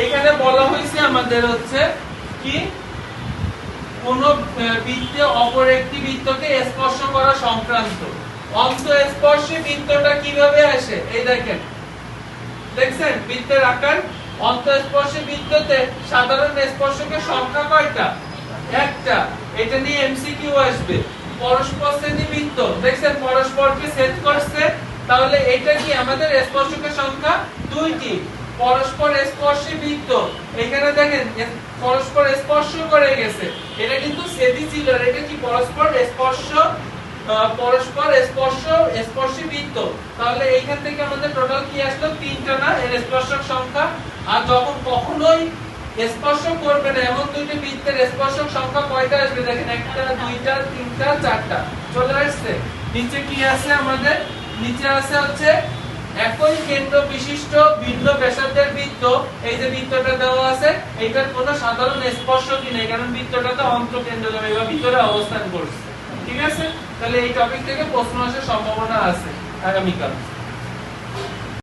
এখানে বলা হয়েছে আমাদের হচ্ছে কি কোন বৃত্তে অপর একটি বৃত্তকে স্পর্শ করা সংক্রান্ত। অন্তঃস্পর্শী বৃত্তটা কিভাবে আসে? এই দেখেন, দেখছেন বৃত্তের আকার। অন্তঃস্পর্শী বৃত্ততে সাধারণ স্পর্শকের সংখ্যা কয়টা? একটা। এটা নিয়ে এমসিকিউ আসবে। পরস্পরছেদী বৃত্ত, দেখছেন পরস্পরকে ছেদ করছে, তাহলে এটা কি আমাদের স্পর্শকের সংখ্যা? দুইটি। পরস্পর স্পর্শী বৃত্ত, এখানে দেখেন পরস্পর স্পর্শ করে গেছে, এটা কিন্তু ছেদই ছিল, এটা কি পরস্পর স্পর্শ, পরস্পর স্পর্শী বৃত্ত। তাহলে এইখান থেকে আমাদের টোটাল কি আসলো? তিনটা না এর স্পর্শক সংখ্যা। আর যখন কখনোই স্পর্শ করবে না এমন দুইটি বৃত্তের স্পর্শক সংখ্যা কয়টা আসবে? দেখেন একটা, দুইটা, তিনটা, চারটা চলে আসছে। নিচে কি আছে আমাদের? নিচে আছে হচ্ছে একই কেন্দ্র বিশিষ্ট ভিন্ন ব্যাসার্ধের বৃত্ত। এই যে বৃত্তটা দেওয়া আছে, এটার কোনো সাধারণ স্পর্শকই নেই, কারণ বৃত্তটা তো অন্তঃকেন্দ্রগামী বা ভিতরে অবস্থান করছে। ঠিক আছে, তাহলে এই টপিক থেকে প্রশ্ন আসার সম্ভাবনা আছে আগামীকাল।